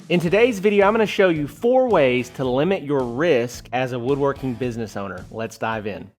In today's video, I'm going to show you 4 ways to limit your risk as a woodworking business owner. Let's dive in.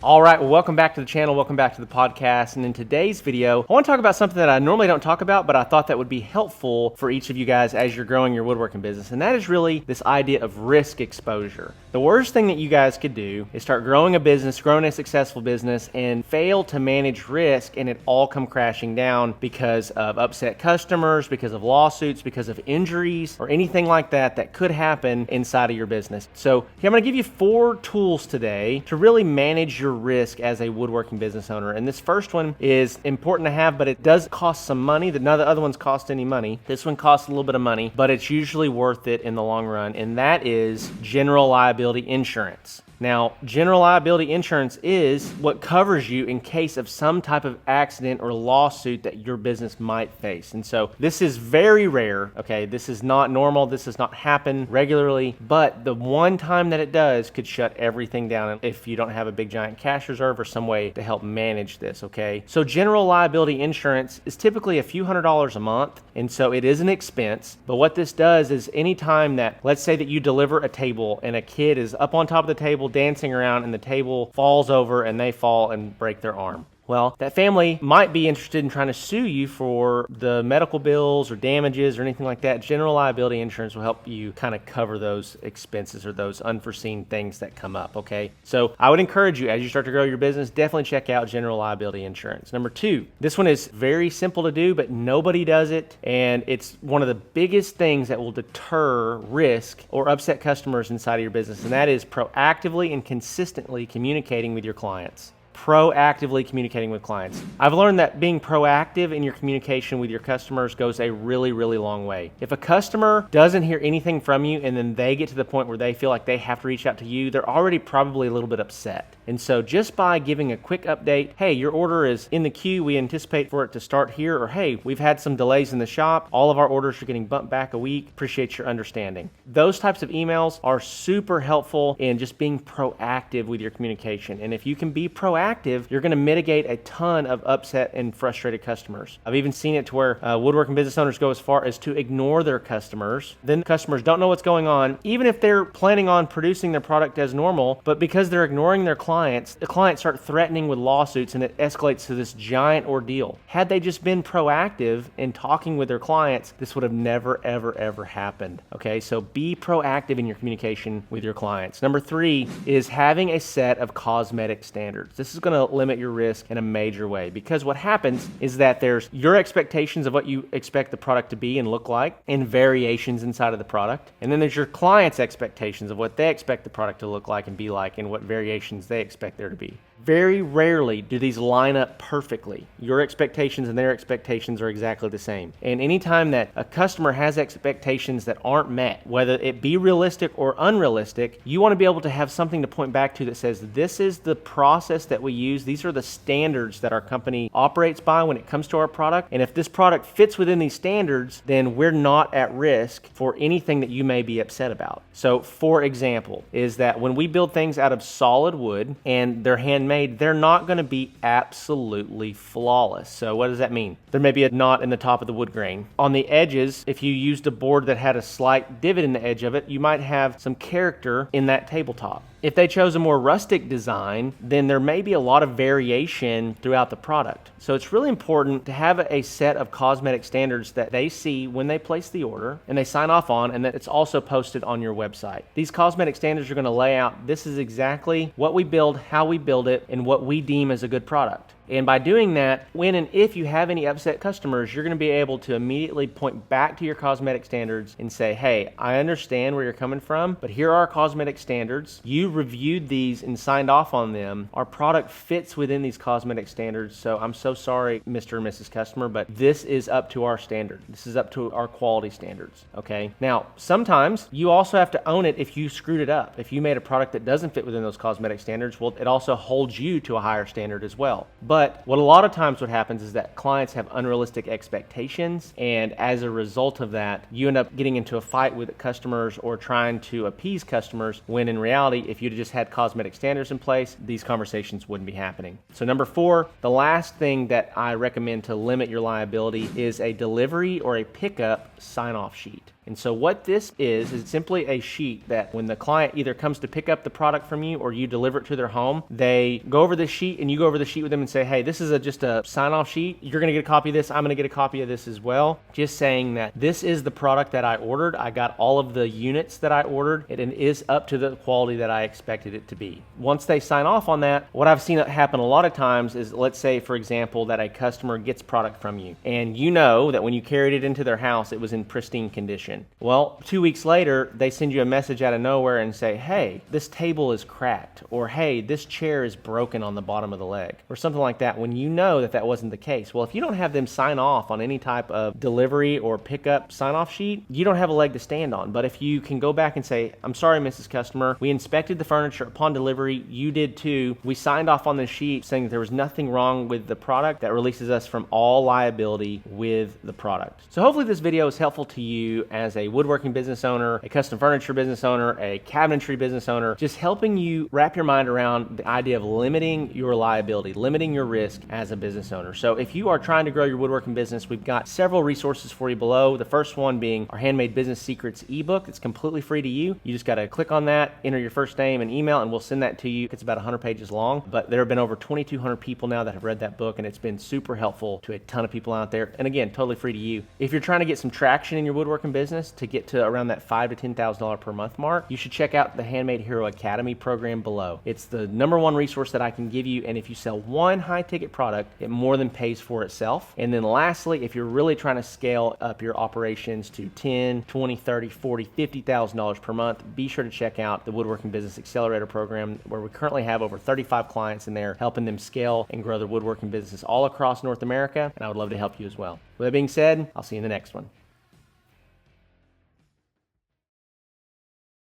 All right, well, welcome back to the channel, welcome back to the podcast, and in today's video, I want to talk about something that I normally don't talk about, but I thought that would be helpful for each of you guys as you're growing your woodworking business, and that is really this idea of risk exposure. The worst thing that you guys could do is start growing a business, growing a successful business, and fail to manage risk, and it all come crashing down because of upset customers, because of lawsuits, because of injuries, or anything like that that could happen inside of your business. So here I'm going to give you 4 tools today to really manage your risk as a woodworking business owner. And this first one is important to have, but it does cost some money. None of the other ones cost any money. This one costs a little bit of money, but it's usually worth it in the long run, and that is general liability insurance. Now, general liability insurance is what covers you in case of some type of accident or lawsuit that your business might face. And so this is very rare, okay? This is not normal. This does not happen regularly, but the one time that it does could shut everything down if you don't have a big giant cash reserve or some way to help manage this, okay? So general liability insurance is typically a few $100s a month, and so it is an expense. But what this does is anytime that, let's say that you deliver a table and a kid is up on top of the table dancing around and the table falls over and they fall and break their arm. Well, that family might be interested in trying to sue you for the medical bills or damages or anything like that. General liability insurance will help you kind of cover those expenses or those unforeseen things that come up, okay? So I would encourage you, as you start to grow your business, definitely check out general liability insurance. Number 2, this one is very simple to do, but nobody does it, and it's one of the biggest things that will deter risk or upset customers inside of your business, and that is proactively and consistently communicating with your clients. Proactively communicating with clients. I've learned that being proactive in your communication with your customers goes a really, really long way. If a customer doesn't hear anything from you and then they get to the point where they feel like they have to reach out to you, they're already probably a little bit upset. And so just by giving a quick update, hey, your order is in the queue, we anticipate for it to start here, or hey, we've had some delays in the shop, all of our orders are getting bumped back a week, appreciate your understanding. Those types of emails are super helpful in just being proactive with your communication. And if you can be proactive, you're going to mitigate a ton of upset and frustrated customers. I've even seen it to where woodworking business owners go as far as to ignore their customers. Then customers don't know what's going on, even if they're planning on producing their product as normal, but because they're ignoring their clients, the clients start threatening with lawsuits and it escalates to this giant ordeal. Had they just been proactive in talking with their clients, this would have never, ever, ever happened. Okay, so be proactive in your communication with your clients. Number 3 is having a set of cosmetic standards. This is going to limit your risk in a major way, because what happens is that there's your expectations of what you expect the product to be and look like, and variations inside of the product, and then there's your client's expectations of what they expect the product to look like and be like, and what variations they expect there to be. Very rarely do these line up perfectly. Your expectations and their expectations are exactly the same. And anytime that a customer has expectations that aren't met, whether it be realistic or unrealistic, you want to be able to have something to point back to that says, this is the process that we use. These are the standards that our company operates by when it comes to our product. And if this product fits within these standards, then we're not at risk for anything that you may be upset about. So for example, is that when we build things out of solid wood and they're handmade, they're not going to be absolutely flawless. So what does that mean? There may be a knot in the top of the wood grain. On the edges, if you used a board that had a slight divot in the edge of it, you might have some character in that tabletop. If they chose a more rustic design, then there may be a lot of variation throughout the product. So it's really important to have a set of cosmetic standards that they see when they place the order and they sign off on, and that it's also posted on your website. These cosmetic standards are going to lay out, this is exactly what we build, how we build it, and what we deem as a good product. And by doing that, when and if you have any upset customers, you're going to be able to immediately point back to your cosmetic standards and say, hey, I understand where you're coming from, but here are our cosmetic standards. You reviewed these and signed off on them. Our product fits within these cosmetic standards, so I'm so sorry, Mr. and Mrs. Customer, but this is up to our standard. This is up to our quality standards, okay? Now, sometimes you also have to own it if you screwed it up. If you made a product that doesn't fit within those cosmetic standards, well, it also holds you to a higher standard as well. But But what a lot of times what happens is that clients have unrealistic expectations, and as a result of that, you end up getting into a fight with customers or trying to appease customers, when in reality, if you'd just had cosmetic standards in place, these conversations wouldn't be happening. So number 4, the last thing that I recommend to limit your liability is a delivery or a pickup sign-off sheet. And so what this is simply a sheet that when the client either comes to pick up the product from you or you deliver it to their home, they go over this sheet and you go over the sheet with them and say, hey, this is just a sign-off sheet. You're going to get a copy of this. I'm going to get a copy of this as well. Just saying that this is the product that I ordered. I got all of the units that I ordered. It is up to the quality that I expected it to be. Once they sign off on that, what I've seen happen a lot of times is, let's say, for example, that a customer gets product from you and you know that when you carried it into their house, it was in pristine condition. Well, 2 weeks later, they send you a message out of nowhere and say, hey, this table is cracked, or hey, this chair is broken on the bottom of the leg, or something like that, when you know that that wasn't the case. Well, if you don't have them sign off on any type of delivery or pickup sign-off sheet, you don't have a leg to stand on. But if you can go back and say, I'm sorry, Mrs. Customer, we inspected the furniture upon delivery, you did too. We signed off on this sheet saying that there was nothing wrong with the product, that releases us from all liability with the product. So hopefully this video is helpful to you as a woodworking business owner, a custom furniture business owner, a cabinetry business owner, just helping you wrap your mind around the idea of limiting your liability, limiting your risk as a business owner. So if you are trying to grow your woodworking business, we've got several resources for you below. The first one being our Handmade Business Secrets ebook. It's completely free to you. You just got to click on that, enter your first name and email, and we'll send that to you. It's about 100 pages long, but there have been over 2,200 people now that have read that book, and it's been super helpful to a ton of people out there. And again, totally free to you. If you're trying to get some traction in your woodworking business to get to around that $5,000 to $10,000 per month mark, you should check out the Handmade Hero Academy program below. It's the #1 resource that I can give you, and if you sell one high ticket product, it more than pays for itself. And then lastly, if you're really trying to scale up your operations to $10,000, $20,000, $30,000, $40,000, $50,000 per month, be sure to check out the Woodworking Business Accelerator program, where we currently have over 35 clients in there, helping them scale and grow their woodworking businesses all across North America, and I would love to help you as well. With that being said, I'll see you in the next one.